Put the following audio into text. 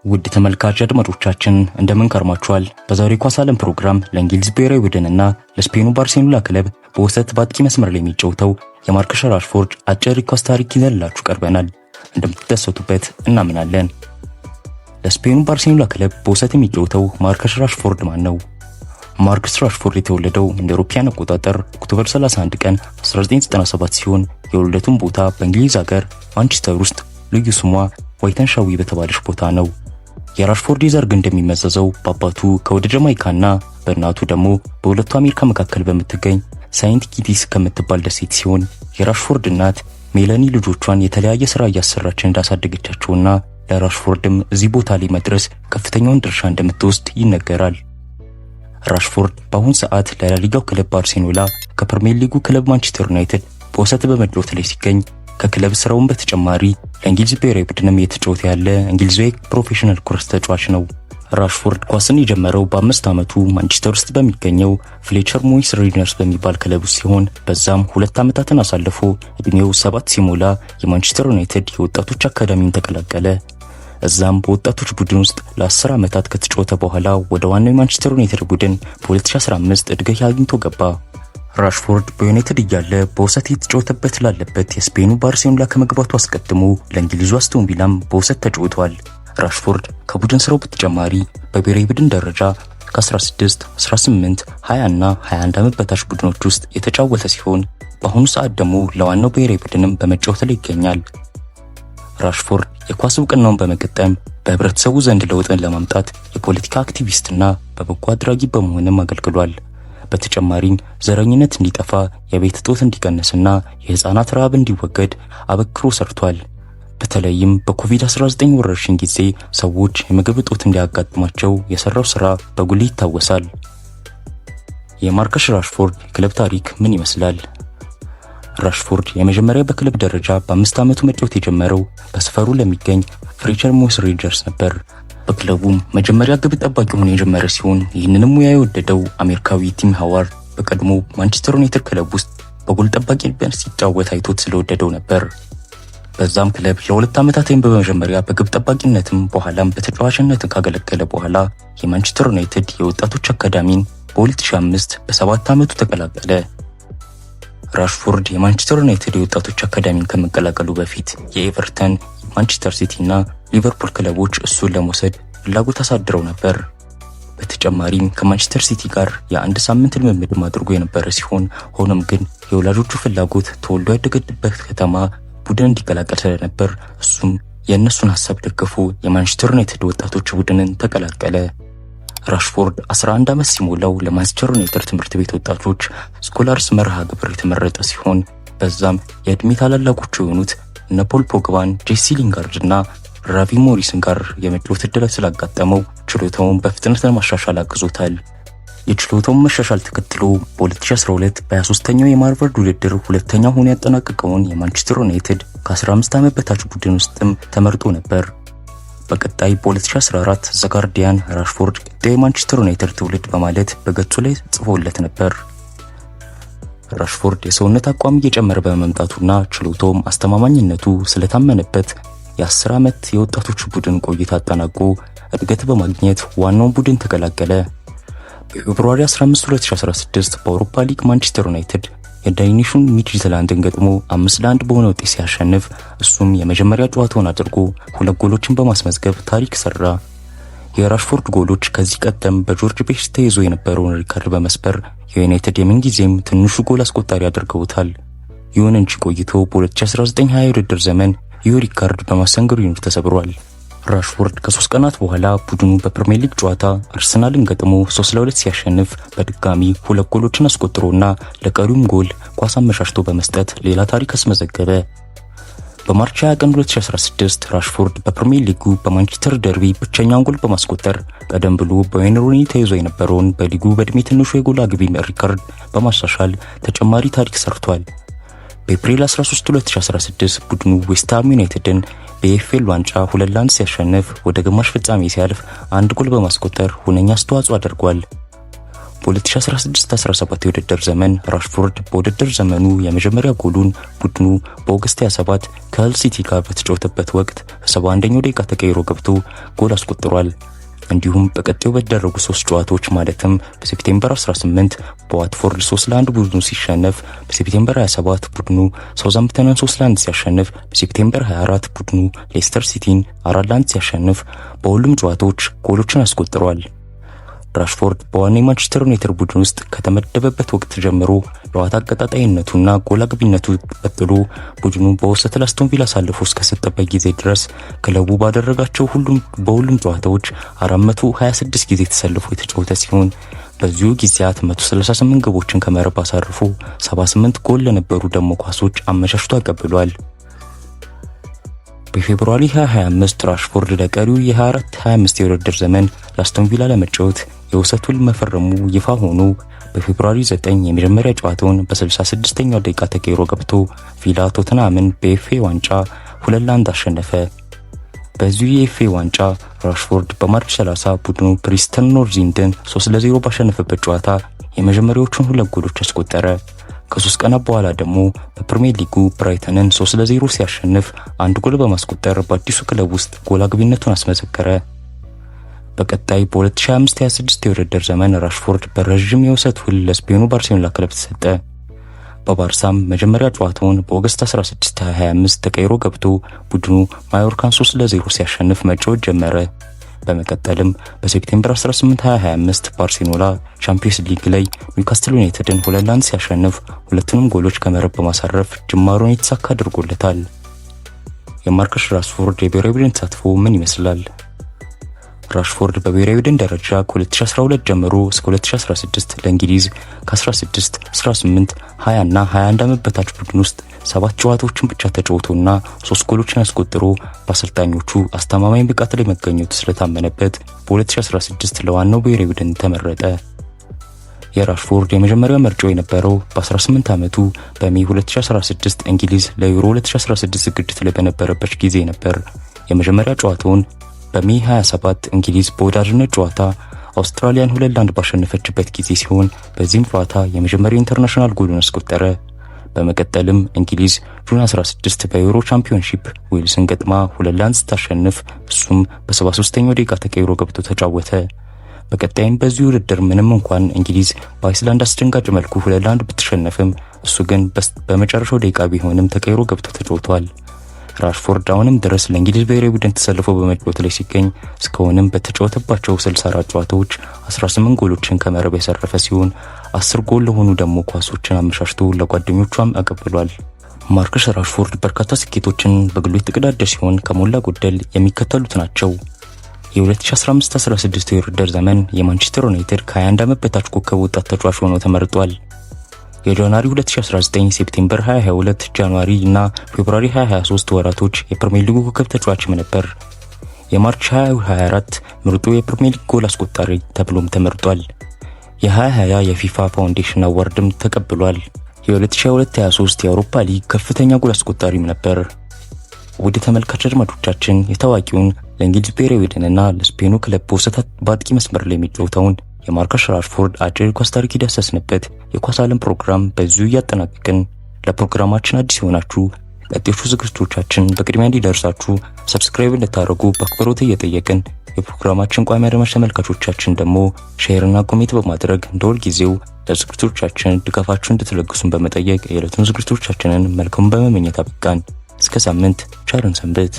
ውድ ተመልካች አድማጮቻችን እንደምን ከርማችኋል? በዛሬው ኳስ ዓለም ፕሮግራም ለእንግሊዝ ብሔራዊ ቡድንና ለስፔኑ ባርሴሎና ክለብ በውሰት በአጥቂ መስመር ላይ የሚጫወተው የማርከስ ራሽፎርድ አጭር ኳስ ታሪክ ይዘንላችሁ ቀርበናል። እንደምትደሰቱበት እናምናለን። ለስፔኑ ባርሴሎና ክለብ በውሰት የሚጫወተው ማርከስ ራሽፎርድ ማን ነው? ማርከስ ራሽፎርድ የተወለደው እንደ አውሮፓውያን አቆጣጠር ኦክቶበር 31 ቀን 1997 ሲሆን የውልደቱን ቦታ በእንግሊዝ ሀገር ማንቸስተር ውስጥ ልዩ ስሟ ዋይተንሻዊ በተባለች ቦታ ነው። የራሽፎርድ ዘር ግንድ እንደሚመዘዘው በአባቱ ከወደ ጃማይካና በእናቱ ደግሞ በሁለቱ አሜሪካ መካከል በምትገኝ ሳይንት ኪቲስ ከምትባል ደሴት ሲሆን የራሽፎርድ እናት ሜላኒ ልጆቿን የተለያየ ስራ እያሰራች እንዳሳደገቻቸውና ለራሽፎርድም እዚህ ቦታ ላይ መድረስ ከፍተኛውን ድርሻ እንደምትወስድ ይነገራል። ራሽፎርድ በአሁን ሰዓት ለላሊጋው ክለብ ባርሴሎና ከፕሪሚየር ሊጉ ክለብ ማንቸስተር ዩናይትድ በውሰት በመጫወት ላይ ሲገኝ ከክለብ ስራውን በተጨማሪ ለእንግሊዝ ብሔራዊ ቡድንም እየተጫወተ ያለ እንግሊዛዊ ፕሮፌሽናል ኩርስ ተጫዋች ነው። ራሽፎርድ ኳስን የጀመረው በ5 ዓመቱ ማንቸስተር ውስጥ በሚገኘው ፍሌቸር ሞይስ ሬድነርስ በሚባል ክለብ ውስጥ ሲሆን በዛም 2 ዓመታትን አሳልፎ እድሜው 7 ሲሞላ የማንቸስተር ዩናይትድ የወጣቶች አካዳሚን ተቀላቀለ። እዛም በወጣቶች ቡድን ውስጥ ለ10 ዓመታት ከተጫወተ በኋላ ወደ ዋናው የማንቸስተር ዩናይትድ ቡድን በ2015 እድገት አግኝቶ ገባ። ራሽፎርድ በዩናይትድ እያለ በውሰት የተጫወተበት ላለበት የስፔኑ ባርሴሎና ከመግባቱ አስቀድሞ ለእንግሊዙ አስቶን ቪላም በውሰት ተጫውቷል። ራሽፎርድ ከቡድን ስራው በተጨማሪ በብሔራዊ ቡድን ደረጃ ከ16፣ 18፣ 20 እና 21 ዓመት በታች ቡድኖች ውስጥ የተጫወተ ሲሆን በአሁኑ ሰዓት ደግሞ ለዋናው ብሔራዊ ቡድንም በመጫወት ላይ ይገኛል። ራሽፎርድ የኳስ እውቅናውን በመቀጠም በህብረተሰቡ ዘንድ ለውጥን ለማምጣት የፖለቲካ አክቲቪስትና በበጎ አድራጊ በመሆንም አገልግሏል። በተጨማሪም ዘረኝነት እንዲጠፋ፣ የቤት እጦት እንዲቀንስና የህፃናት ረሃብ እንዲወገድ አበክሮ ሰርቷል። በተለይም በኮቪድ-19 ወረርሽኝ ጊዜ ሰዎች የምግብ እጦት እንዲያጋጥማቸው የሰራው ስራ በጉልህ ይታወሳል። የማርከስ ራሽፎርድ የክለብ ታሪክ ምን ይመስላል? ራሽፎርድ የመጀመሪያ በክለብ ደረጃ በ5 ዓመቱ መጫወት የጀመረው በሰፈሩ ለሚገኝ ፍሌቸር ሞይስ ሬንጀርስ ነበር። በክለቡም መጀመሪያ ግብ ጠባቂ ሆኖ የጀመረ ሲሆን ይህንንም ሙያ የወደደው አሜሪካዊ ቲም ሃዋርድ በቀድሞ ማንቸስተር ዩናይትድ ክለብ ውስጥ በጎል ጠባቂነት ሲጫወት አይቶት ስለወደደው ነበር። በዛም ክለብ ለ2 ዓመታት በመጀመሪያ በግብ ጠባቂነትም በኋላም በተጫዋችነት ካገለገለ በኋላ የማንቸስተር ዩናይትድ የወጣቶች አካዳሚን በ2005 በ7 ዓመቱ ተቀላቀለ። ራሽፎርድ የማንቸስተር ዩናይትድ የወጣቶች አካዳሚን ከመቀላቀሉ በፊት የኤቨርተን፣ ማንቸስተር ሲቲ እና ሊቨርፑል ክለቦች እሱን ለመውሰድ ፍላጎት አሳድረው ነበር። በተጨማሪም ከማንቸስተር ሲቲ ጋር የአንድ ሳምንት ልምምድ አድርጎ የነበረ ሲሆን ሆኖም ግን የወላጆቹ ፍላጎት ተወልዶ ያደገበት ከተማ ቡድን እንዲቀላቀል ስለነበር እሱም የእነሱን ሐሳብ ደግፎ የማንቸስተር ዩናይትድ ወጣቶች ቡድንን ተቀላቀለ። ራሽፎርድ 11 ዓመት ሲሞላው ለማንቸስተር ዩናይትድ ትምህርት ቤት ወጣቶች ስኮላርስ መርሃ ግብር የተመረጠ ሲሆን በዛም የእድሜ ታላላቆቹ የሆኑት እነ ፖል ፖግባን፣ ጄሲ ሊንጋርድ እና ራቪ ሞሪስን ጋር የመጫወት ዕድል ስላጋጠመው ችሎታውን በፍጥነት ለማሻሻል አግዞታል። የችሎታውን መሻሻል ተከትሎ በ2012 በ23ኛው የማርቨርድ ውድድር ሁለተኛ ሆኖ ያጠናቀቀውን የማንቸስተር ዩናይትድ ከ15 ዓመት በታች ቡድን ውስጥም ተመርጦ ነበር። በቀጣይ በ2014 ዘ ጋርዲያን ራሽፎርድ ቀጣዩ የማንቸስተር ዩናይትድ ትውልድ በማለት በገጹ ላይ ጽፎለት ነበር። ራሽፎርድ የሰውነት አቋም እየጨመረ በመምጣቱና ችሎታውም አስተማማኝነቱ ስለታመነበት የ10 ዓመት የወጣቶች ቡድን ቆይታ አጠናቆ እድገት በማግኘት ዋናውን ቡድን ተቀላቀለ። በፌብሩዋሪ 15 2016 በአውሮፓ ሊግ ማንቸስተር ዩናይትድ የዳይኒሹን ሚድትላንድን ገጥሞ 5-1 በሆነ ውጤት ሲያሸንፍ እሱም የመጀመሪያ ጨዋታውን አድርጎ 2 ጎሎችን በማስመዝገብ ታሪክ ሰራ። የራሽፎርድ ጎሎች ከዚህ ቀደም በጆርጅ ቤስት ተይዞ የነበረውን ሪካርድ በመስበር የዩናይትድ የምንጊዜም ትንሹ ጎል አስቆጣሪ አድርገውታል። ይሁን እንጂ ቆይቶ በ2019-20 የውድድር ዘመን ይህ ሪካርድ በማሰንገሪኖች ተሰብሯል። ራሽፎርድ ከ3 ቀናት በኋላ ቡድኑ በፕሪሚየር ሊግ ጨዋታ አርሰናልን ገጥሞ 3-2 ሲያሸንፍ በድጋሚ 2 ጎሎችን አስቆጥሮና ለቀሪውም ጎል ኳስ አመሻሽቶ በመስጠት ሌላ ታሪክ አስመዘገበ። በማርች 20 ቀን 2016 ራሽፎርድ በፕሪሚየር ሊጉ በማንቸስተር ደርቢ ብቸኛውን ጎል በማስቆጠር ቀደም ብሎ በዌይን ሩኒ ተይዞ የነበረውን በሊጉ በእድሜ ትንሹ የጎል አግቢ ሪካርድ በማሻሻል ተጨማሪ ታሪክ ሰርቷል። በኤፕሪል 13 2016 ቡድኑ ዌስትሃም ዩናይትድን በኤፍኤል ዋንጫ 2-1 ሲያሸንፍ ወደ ግማሽ ፍጻሜ ሲያልፍ 1 ጎል በማስቆጠር ሁነኛ አስተዋጽኦ አድርጓል። በ2016-17 የውድድር ዘመን ራሽፎርድ በውድድር ዘመኑ የመጀመሪያ ጎሉን ቡድኑ በኦገስት 27 ከሁል ሲቲ ጋር በተጫወተበት ወቅት በ71ኛው ደቂቃ ተቀይሮ ገብቶ ጎል አስቆጥሯል። እንዲሁም በቀጣዩ በተደረጉ 3 ጨዋታዎች ማለትም በሴፕቴምበር 18 በዋትፎርድ 3-1 ቡድኑ ሲሸነፍ፣ በሴፕቴምበር 27 ቡድኑ ሳውዛምፕተንን 3-1 ሲያሸንፍ፣ በሴፕቴምበር 24 ቡድኑ ሌስተር ሲቲን 4-1 ሲያሸንፍ በሁሉም ጨዋታዎች ጎሎችን አስቆጥሯል። ራሽፎርድ በዋናው ማንቸስተር ዩናይትድ ቡድን ውስጥ ከተመደበበት ወቅት ጀምሮ ለዋታ አቀጣጣይነቱና ጎል አግቢነቱ ቀጥሎ ቡድኑ በውሰት ለአስቶን ቪላ አሳልፎ እስከሰጠበት ጊዜ ድረስ ክለቡ ባደረጋቸው በሁሉም ጨዋታዎች 426 ጊዜ ተሰልፎ የተጫወተ ሲሆን በዚሁ ጊዜያት 138 ግቦችን ከመረብ አሳርፎ 78 ጎል ለነበሩ ደግሞ ኳሶች አመቻችቶ አቀብሏል። በፌብሩዋሪ 2025 ራሽፎርድ ለቀሪው የ24-25 የውድድር ዘመን ለአስቶን ቪላ ለመጫወት የውሰት ውል መፈረሙ ይፋ ሆኖ በፌብሩዋሪ 9 የመጀመሪያ ጨዋታውን በ66ኛው ደቂቃ ተቀይሮ ገብቶ ቪላ ቶተንሃምን በኤፍኤ ዋንጫ 2-1 አሸነፈ። በዚሁ የኤፍኤ ዋንጫ ራሽፎርድ በማርች 30 ቡድኑ ፕሪስተን ኖርዝ ኢንድን 3-0 ባሸነፈበት ጨዋታ የመጀመሪያዎቹን 2 ጎሎች አስቆጠረ። ከ3 ቀናት በኋላ ደግሞ በፕሪሚየር ሊጉ ብራይተንን 3-0 ሲያሸንፍ 1 ጎል በማስቆጠር በአዲሱ ክለብ ውስጥ ጎል አግቢነቱን አስመዘከረ። በቀጣይ በ2025-26 የውድድር ዘመን ራሽፎርድ በረዥም የውሰት ውል ለስፔኑ ባርሴሎና ክለብ ተሰጠ። በባርሳም መጀመሪያ ጨዋታውን በኦገስት 16 2025 ተቀይሮ ገብቶ ቡድኑ ማዮርካን 3-0 ሲያሸንፍ መጫወት ጀመረ። በመቀጠልም በሴፕቴምበር 18 2025 ባርሴሎና ቻምፒየንስ ሊግ ላይ ኒውካስትል ዩናይትድን 2-1 ሲያሸንፍ ሁለቱንም ጎሎች ከመረብ በማሳረፍ ጅማሮን የተሳካ አድርጎለታል። የማርከስ ራሽፎርድ የብሔራዊ ቡድን ተሳትፎ ምን ይመስላል? ራሽፎርድ በብሔራዊ ቡድን ደረጃ ከ2012 ጀምሮ እስከ 2016 ለእንግሊዝ ከ16፣ 18፣ 20 እና 21 ዓመት በታች ቡድን ውስጥ 7 ጨዋታዎችን ብቻ ተጫውቶና 3 ጎሎችን አስቆጥሮ በአሰልጣኞቹ አስተማማኝ ብቃት ላይ መገኘቱ ስለታመነበት በ2016 ለዋናው ብሔራዊ ቡድን ተመረጠ። የራሽፎርድ የመጀመሪያው ምርጫው የነበረው በ18 ዓመቱ በሜይ 2016 እንግሊዝ ለዩሮ 2016 ዝግጅት ላይ በነበረበት ጊዜ ነበር። የመጀመሪያ ጨዋታውን በሜይ 27 እንግሊዝ በወዳጅነት ጨዋታ አውስትራሊያን 2-1 ባሸነፈችበት ጊዜ ሲሆን በዚህም ጨዋታ የመጀመሪያ ኢንተርናሽናል ጎሉን አስቆጠረ። በመቀጠልም እንግሊዝ ጁን 16 በዩሮ ቻምፒዮንሺፕ ዌልስን ገጥማ 2-1 ስታሸንፍ እሱም በ73ኛው ደቂቃ ተቀይሮ ገብቶ ተጫወተ። በቀጣይም በዚህ ውድድር ምንም እንኳን እንግሊዝ በአይስላንድ አስደንጋጭ መልኩ 2-1 ብትሸነፍም እሱ ግን በመጨረሻው ደቂቃ ቢሆንም ተቀይሮ ገብቶ ተጫውቷል። ራሽፎርድ አሁንም ድረስ ለእንግሊዝ ብሔራዊ ቡድን ተሰልፎ በመጫወት ላይ ሲገኝ እስካሁንም በተጫወተባቸው 64 ጨዋታዎች 18 ጎሎችን ከመረብ ያሰረፈ ሲሆን 10 ጎል ለሆኑ ደግሞ ኳሶችን አመሻሽቶ ለጓደኞቹም አቀብሏል። ማርከስ ራሽፎርድ በርካታ ስኬቶችን በግሉ የተቀዳጀ ሲሆን ከሞላ ጎደል የሚከተሉት ናቸው። የ2015-16 የውድድር ዘመን የማንቸስተር ዩናይትድ ከ21 ዓመት በታች ኮከብ ወጣት ተጫዋች ሆኖ ተመርጧል። የጃንዋሪ 2019፣ ሴፕቴምበር 2022፣ ጃንዋሪ እና ፌብሩዋሪ 2023 ወራቶች የፕሪሚየር ሊጉ ኮከብ ተጫዋችም ነበር። የማርች 2024 ምርጡ የፕሪሚየር ሊግ ጎል አስቆጣሪ ተብሎም ተመርጧል። የ2020 የፊፋ ፋውንዴሽን አዋርድም ተቀብሏል። የ2022-23 የአውሮፓ ሊግ ከፍተኛ ጎል አስቆጣሪም ነበር። ውድ ተመልካች አድማጮቻችን የታዋቂውን ለእንግሊዝ ብሔራዊ ቡድንና ለስፔኑ ክለብ በውሰት በአጥቂ መስመር ላይ የሚጫወተውን የማርከስ ራሽፎርድ አጭር ኳስ ታሪክ ዳሰስንበት የኳስ ዓለም ፕሮግራም በዚሁ እያጠናቀቅን። ለፕሮግራማችን አዲስ የሆናችሁ ቀጣዮቹ ዝግጅቶቻችን በቅድሚያ እንዲደርሳችሁ ሰብስክራይብ እንድታደርጉ በአክብሮት እየጠየቅን የፕሮግራማችን ቋሚ አድማጭ ተመልካቾቻችን ደግሞ ሼርና ኮሜንት በማድረግ እንደሁል ጊዜው ለዝግጅቶቻችን ድጋፋችሁን እንድትለግሱን በመጠየቅ የዕለቱን ዝግጅቶቻችንን መልካም በመመኘት አበቃን። እስከ ሳምንት ቸርን ሰንብት።